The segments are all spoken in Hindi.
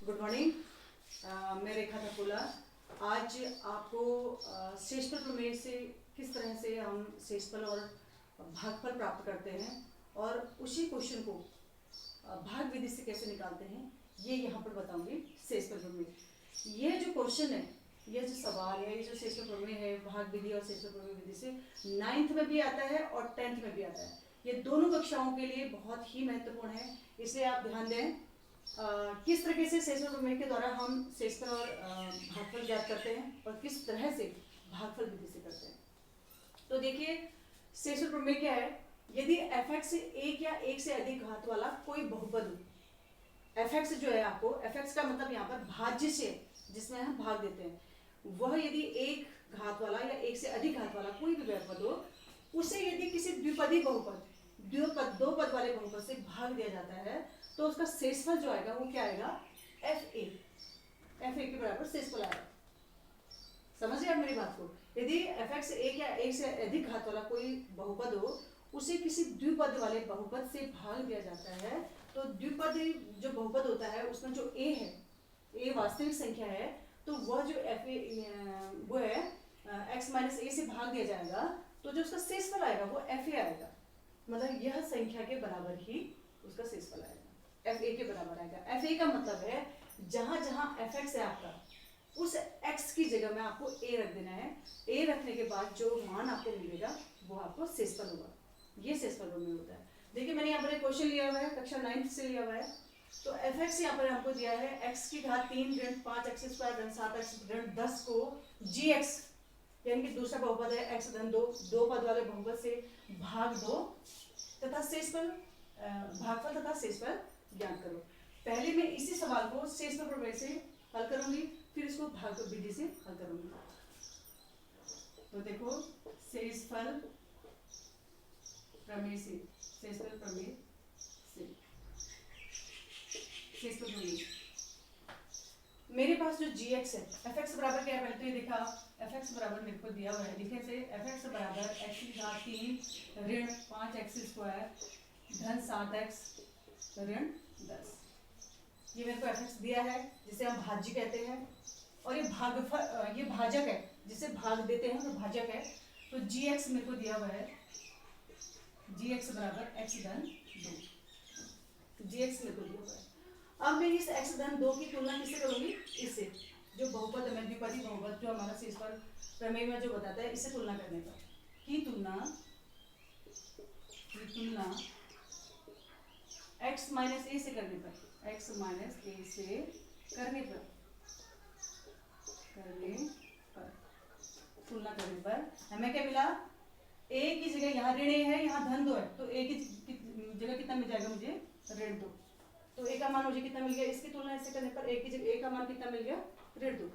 Good morning. मैं रेखा ठाकुर। आज आपको शेषफल प्रमेय से किस तरह से हम शेषफल और भागफल प्राप्त करते हैं और उसी क्वेश्चन को भाग विधि से कैसे निकालते हैं ये यहाँ पर बताऊंगी। शेषफल प्रमेय ये जो क्वेश्चन है, ये जो सवाल है, ये जो शेषफल प्रमेय है भाग विधि और शेषफल प्रमेय विधि से 9th में भी आता है और 10th में भी आता है। ये दोनों कक्षाओं के लिए बहुत ही महत्वपूर्ण है, इसलिए आप ध्यान दें। किस तरीके से शेषफल प्रमेय के द्वारा हम शेषफल और भागफल ज्ञात करते हैं और किस तरह से भागफल विधि से करते हैं। तो देखिए शेषफल प्रमेय क्या है। यदि f(x) एक या एक से अधिक घात वाला कोई बहुपद, f(x) जो है आपको f(x) का मतलब यहाँ पर भाज्य से जिसमें हम भाग देते हैं, वह यदि एक घात वाला या एक से अधिक घात वाला कोई भी बहुपद हो, उसे यदि किसी द्विपदी बहुपद दो पद वाले बहुपद से भाग दिया जाता है तो उसका शेषफल जो आएगा वो क्या आएगा, fa के बराबर शेषफल आएगा। समझ रहे आप मेरी बात को। यदि f(x) एक या एक से अधिक घात वाला कोई बहुपद हो, उसे किसी द्विपद वाले बहुपद से भाग दिया जाता है तो द्विपद जो बहुपद होता है उसमें जो a है, a वास्तविक संख्या है, तो वह जो fa वो है x माइनस a से भाग दिया जाएगा तो जो उसका शेषफल आएगा वो fa आएगा। मतलब यह संख्या के बराबर ही उसका शेषफल आएगा, fa के बराबर आएगा। fa का मतलब है जहां जहां f(x) है आपका, उस x की जगह में आपको a रख देना है। a रखने के बाद जो मान आपको मिलेगा वो आपको शेषफल होगा। ये शेषफल प्रमेय होता है। देखिए मैंने यहाँ पर एक क्वेश्चन लिया हुआ है, कक्षा 9th से लिया हुआ है। तो f(x) यहाँ पर हमको दिया है x की घात 3 ऋण 5x² ऋण 7x ऋण 10 को gx यानी कि दूसरा बहुपद है x धन 2 दो पद वाले बहुपद से भाग दो तथा शेषफल भागफल तथा शेषफल ज्ञात करो। पहले मैं इसी सवाल को शेषफल प्रमेय से हल करूंगी, फिर इसको भागफल विधि से हल करूंगी। तो देखो शेषफल प्रमेय से, शेषफल प्रमेय से, शेषफल प्रमेय मेरे पास जो gx है, f(x) बराबर क्या है, पहले तो ये देखा f(x) बराबर मेरे को दिया हुआ है, लिखे से f(x) बराबर x की घात 3 ऋण 5x² धन 7x ऋण 10। ये मेरे को f(x) दिया है जिसे हम भाज्य कहते हैं, और ये भागफल, ये भाजक है जिसे भाग देते हैं, तो भाजक है। तो gx मेरे को दिया हुआ है, gx बराबर x धन 2, gx मेरे को दिया हुआ है। अब मैं इस x धन 2 की तुलना किससे करूंगी, इससे जो बहुपद है, द्विपदी बहुपद जो हमारा शेषफल प्रमेय में जो बताता है, इससे तुलना करने पर की तुलना x माइनस a से करने पर, x माइनस a से करने पर तुलना करने पर हमें क्या मिला, a की जगह यहाँ ऋण a है, यहाँ धन 2 है, तो a की जगह कितना मिल जाएगा मुझे, ऋण 2। तो a का मान मुझे कितना मिल गया, इसकी तुलना इससे करने पर a की जगह a का मान कितना मिल गया, ऋण 2।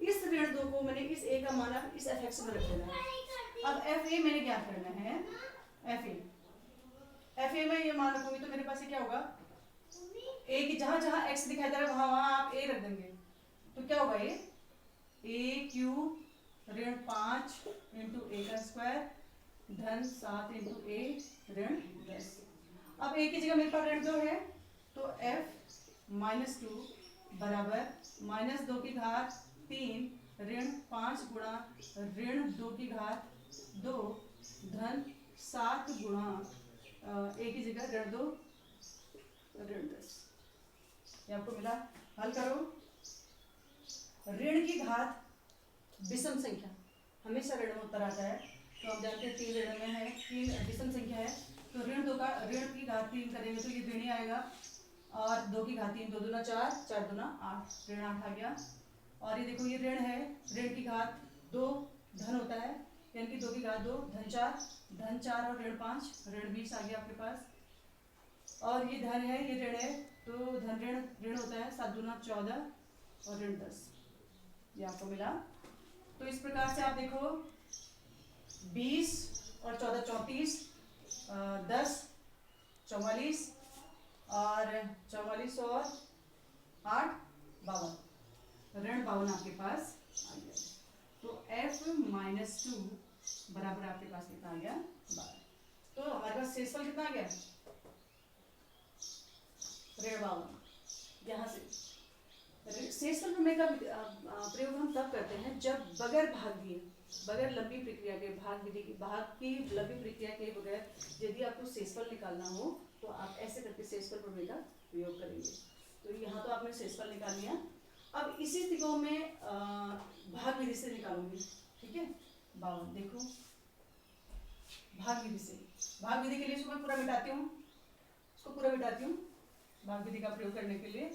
इस ऋण 2 को मैंने इस a का मान इस f(x) में रख देना है। अब fa मैंने ज्ञात करना है, fa में ये मान रखूंगी तो मेरे पास ये क्या होगा, a की जहां जहां x दिखाई दे रहा है वहां वहां आप a रख देंगे, तो क्या होगा ये a³ ऋण 5 इंटू a का स्क्वायर धन 7 इंटू a ऋण 10। अब a की जगह मेरे पास ऋण 2 है, तो f-2 बराबर -2 की घात 3 ऋण 5 गुणा ऋण 2 की घात 2 धन 7 गुणा a की जगह ऋण 2 ऋण 10। ये आपको मिला। हल करो। ऋण की घात विषम संख्या हमेशा ऋण में उत्तर आता है, तो हम जानते हैं 3 ऋण में है, 3 विषम संख्या है, तो ऋण की घात 3 करेंगे तो ये ऋण ही आएगा, और 2 की घात 3 2 दूना 4 4 दूना 8 ऋण 8 आ गया। और ये देखो ये ऋण है, ऋण की घात 2 धन होता है, यानी कि 2 की घात 2 धन 4 और ऋण 5 ऋण 20 आ गया आपके पास। और ये धन है, ये ऋण है, तो धन ऋण होता है 7 दूना 14 और ऋण 10, ये आपको मिला। तो इस प्रकार से आप देखो 20 और 14 34 10 44 और 44 और 8 52 ऋण 52 आपके पास आ गया। तो f-2 बराबर आपके पास कितना आ गया, 12। तो हमारे पास शेषफल कितना आ गया, ऋण 52। यहाँ से शेषफल प्रमेय का प्रयोग हम तब करते हैं जब बगैर भाग दिए, बगैर लंबी प्रक्रिया के, भाग विधि की, भाग की लंबी प्रक्रिया के बगैर यदि आपको शेषफल निकालना हो तो आप ऐसे करके शेषफल प्रमेय का प्रयोग करेंगे। तो यहाँ तो आपने शेषफल निकाल लिया। अब इसी स्थितियों में भाग विधि से निकालूंगी, ठीक है। 52 देखो, भाग विधि से, भाग विधि के लिए इसको मैं पूरा मिटाती हूँ, इसको पूरा मिटाती हूँ भाग विधि का प्रयोग करने के लिए।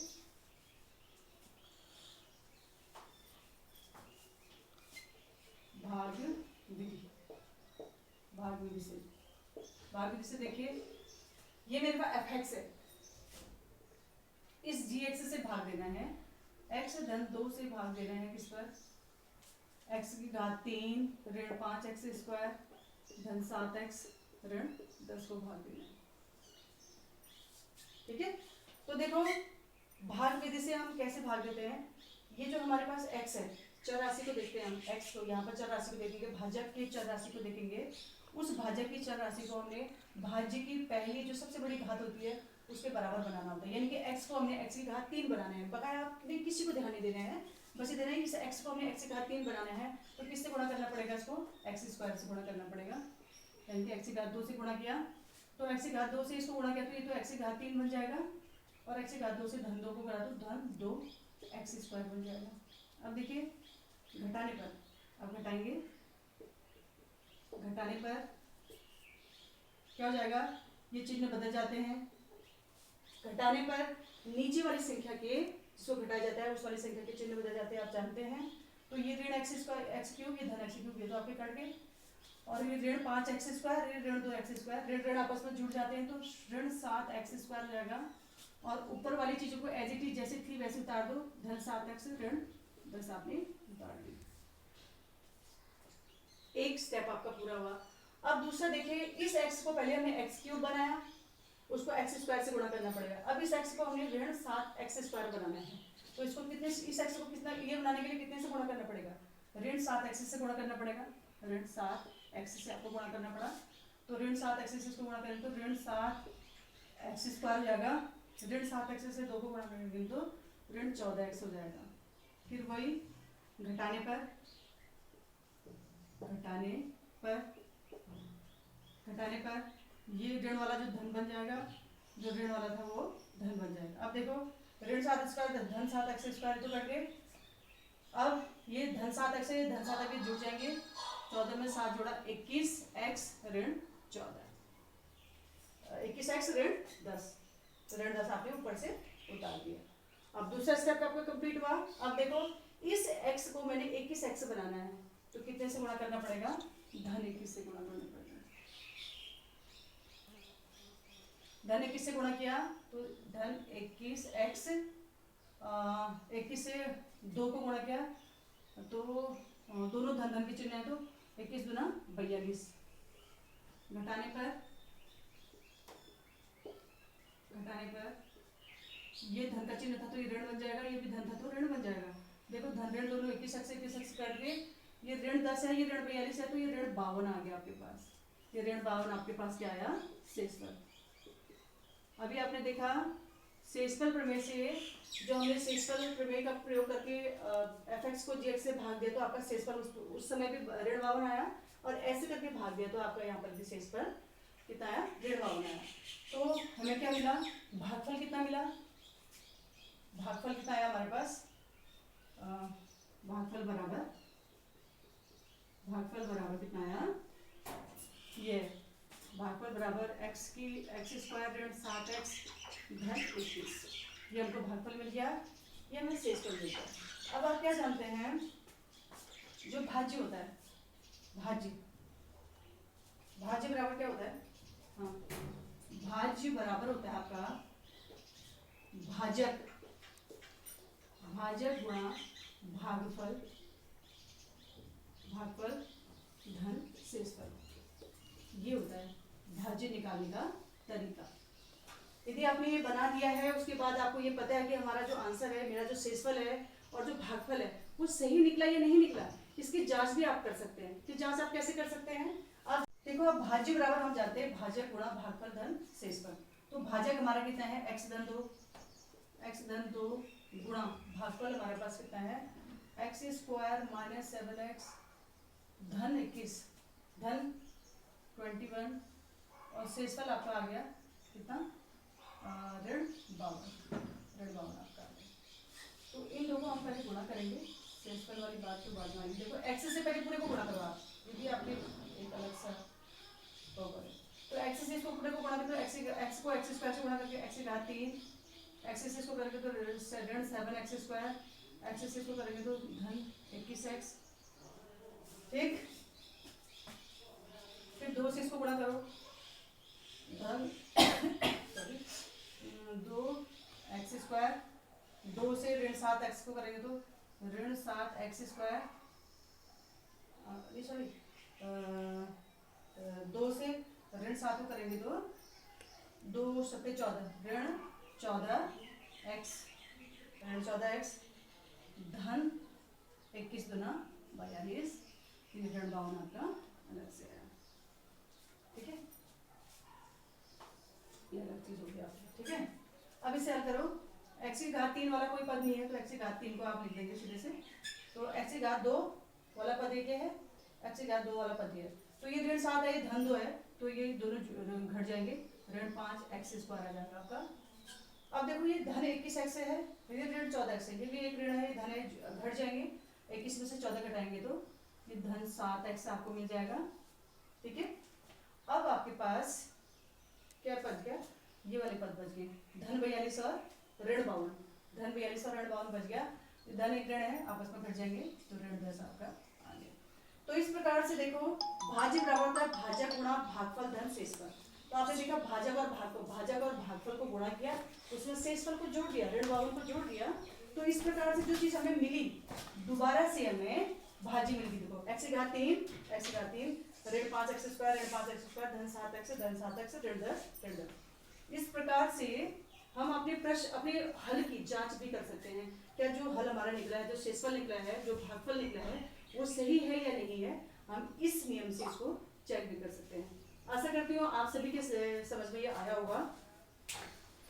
भाग विधि, भाग विधि से, भाग विधि से देखिए ये मेरे पास fx है, इस gx से भाग देना है, x धन 2 से भाग देना है किस पर, x की घात 3 ऋण 5x स्क्वायर धन 7x ऋण 10 को भाग देना है, ठीक है। तो देखो भाग विधि से हम कैसे भाग देते हैं, ये जो हमारे पास x है, चर राशि को देखते हैं हम, x को यहाँ पर चर राशि को देखेंगे, भाजक की चर राशि को देखेंगे, उस भाजक की चर राशि को हमने भाज्य की पहली जो सबसे बड़ी घात होती है उसके बराबर बनाना होता है, यानी कि x को हमने x की घात 3 बनाना है, बकाया आपने किसी को ध्यान नहीं देना है, बस ये देना है कि x को हमने x की घात 3 बनाना है, तो किससे गुणा करना पड़ेगा, इसको x स्क्वायर से गुणा करना पड़ेगा, यानी कि x की घात 2 से गुणा किया तो x की घात 2 से इसको गुणा किया तो ये तो x की घात 3 बन जाएगा, और x की घात 2 से धन 2 को करा तो धन 2 x स्क्वायर बन जाएगा। अब देखिए घटाने पर, अब घटाएंगे, घटाने पर क्या हो जाएगा, ये चिन्ह बदल जाते हैं, घटाने पर नीचे वाली संख्या के जिसको घटाया जाता है उस वाली संख्या के चिन्ह बदल जाते हैं, आप जानते हैं। तो ये ऋण x स्क्वायर x क्यूब, ये धन x क्यूब, ये तो आपके कट गए, और ये ऋण 5x स्क्वायर, ये ऋण 2x स्क्वायर, ऋण ऋण आपस में जुड़ जाते हैं तो ऋण 7x स्क्वायर हो जाएगा, और ऊपर वाली चीजों को एज इट इज जैसे थी वैसे उतार दो, धन 7x ऋण 10 आपने उतार दी। एक स्टेप आपका पूरा हुआ। अब दूसरा देखिए, इस x को पहले हमने x क्यूब बनाया, उसको x स्क्वायर से गुणा करना पड़ेगा, अब इस x को हमने ऋण 7x स्क्वायर बनाना है, तो इसको कितने, इस x को कितना, ये बनाने के लिए कितने से गुणा करना पड़ेगा, ऋण 7x से गुणा करना पड़ेगा, ऋण 7x से आपको गुणा करना पड़ा, तो ऋण 7x से इसको गुणा करें तो ऋण 7x स्क्वायर हो जाएगा, ऋण 7x से 2 को गुणा करेंगे तो ऋण 14x हो जाएगा। फिर वही घटाने पर, घटाने पर, घटाने पर ये ऋण वाला जो धन बन जाएगा, जो ऋण वाला था वो धन बन जाएगा। अब देखो ऋण 7 स्क्वायर धन 7x स्क्वायर तो कट गए, अब ये धन 7x से धन 7x जुड़ जाएंगे, 14 में 7 जोड़ा 21x ऋण 14, 21x ऋण 10, ऋण 10 आपने ऊपर से उतार दिया। अब दूसरा स्टेप आपका कंप्लीट हुआ। अब देखो इस x को मैंने 21x बनाना है, तो कितने से गुणा करना पड़ेगा, धन 21 से गुणा करना पड़ेगा, धन 21 से गुणा किया तो धन 21x, 21 से 2 को गुणा किया तो दोनों धन धन के चिन्ह है तो 21 दूना 42, घटाने पर, घटाने पर ये धन का चिन्ह था तो ये ऋण बन जाएगा, ये भी धन था तो ऋण बन जाएगा। देखो धन ऋण दोनों 21x काट के, ये ऋण 10 है, ये ऋण 42 है, तो ये ऋण 52 आ गया आपके पास, ये ऋण 52 आपके पास क्या आया, शेषफल। अभी आपने देखा शेषफल प्रमेय से, जो हमने शेषफल प्रमेय का प्रयोग करके fx को gx से भाग दिया तो आपका शेषफल उस समय भी ऋण 52 आया, और ऐसे करके भाग दिया तो आपका यहाँ पर भी शेषफल कितना आया, ऋण 52 आया। तो हमें क्या मिला, भागफल कितना मिला, भागफल कितना आया हमारे पास, भागफल बराबर, भागफल बराबर कितना आया, ये भागफल बराबर x स्क्वायर ऋण 7x धन 21, ये हमको भागफल मिल गया, ये हमें शेषफल मिल गया। अब आप क्या जानते हैं, जो भाज्य होता है, भाज्य, भाज्य बराबर क्या होता है, हाँ भाज्य बराबर होता है आपका भाजक, भाजक गुणा भागफल, भागफल धन शेषफल, ये होता है भाज्य निकालने का तरीका। यदि आपने ये बना दिया है उसके बाद आपको ये पता है कि हमारा जो आंसर है, मेरा जो शेषफल है और जो भागफल है वो सही निकला या नहीं निकला, इसकी जांच भी आप कर सकते हैं। कि जांच आप कैसे कर सकते हैं, अब देखो अब भाज्य बराबर हम जानते हैं भाजक गुणा भागफल धन शेषफल, तो भाजक हमारा कितना है x धन 2, x धन 2 गुणा भागफल हमारे पास कितना है, एक्स स्क्वायर माइनस 7x धन 21 धन 21 और शेषफल आपका आ गया कितना, ऋण 52 आपका आ गया। तो इन दोनों हम पहले गुणा करेंगे, शेषफल वाली बात तो बाद में आएगी। देखो एक्स से पहले पूरे को गुणा करो आप, ये भी आपने एक अलग सा होगा। तो एक्स से इसको पूरे को गुणा करके तो एक्स को एक्स स्क्वायर से गुणा करके एक्स की घात 3, एक्स से इसको करेंगे तो ऋण 7x स्क्वायर, एक्स से इसको करेंगे तो धन 21x, ठीक। फिर 2 से इसको गुणा करो, धन सॉरी 2x स्क्वायर, 2 से ऋण 7x को करेंगे तो ऋण 7x स्क्वायर, सॉरी 2 से ऋण 7 को करेंगे तो 2 सत्ते 14 ऋण 14x, ऋण 14x धन 21 दुना 42, ऋण 52 आपका अलग से है, ठीक है, ये अलग चीज हो गया, ठीक है। अब इसे हल करो, x की घात 3 वाला कोई पद नहीं है तो x की घात 3 को आप लिख देंगे सीधे से, तो x की घात 2 वाला पद ये है, x की घात 2 वाला पद ये है, तो ये ऋण 7 है, ये धन 2 है, तो ये दोनों घट जाएंगे, ऋण 5x स्क्वायर आ जाएगा आपका। अब देखो ये धन 21x से है, ये ऋण 14x है, ये भी एक ऋण है, धन है, घट जाएंगे, 21 में से 14 घटाएंगे तो ये धन 7x आपको मिल जाएगा, ठीक है। अब आपके पास क्या पद गया, ये वाले पद बच गए, धन 42 और ऋण 52, धन 42 और ऋण 52 बच गया, धन एक ऋण है आपस में घट जाएंगे तो ऋण 10 आपका आ गया। तो इस प्रकार से देखो भाज्य बराबर था भाजक गुणा भागफल धन शेषफल, तो आपने देखा भाजक और भागफल को गुणा किया, उसमें शेषफल को जोड़ दिया, ऋण 52 को जोड़ दिया, तो इस प्रकार से जो चीज हमें मिली दोबारा से हमें भाज्य मिल गई। देखो x की घात 3 ऋण 5x स्क्वायर, ऋण 5x स्क्वायर धन 7x ऋण 10, इस प्रकार से हम अपने प्रश्न अपने हल की जांच भी कर सकते हैं, क्या जो हल हमारा निकला है, जो शेषफल निकला है, जो भागफल निकला है वो सही है या नहीं है, हम इस नियम से इसको चेक भी कर सकते हैं। आशा करती हूँ आप सभी के समझ में ये आया होगा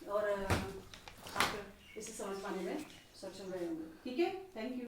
और आप इसे समझ पाने में सक्षम रहे होंगे, ठीक है, थैंक यू।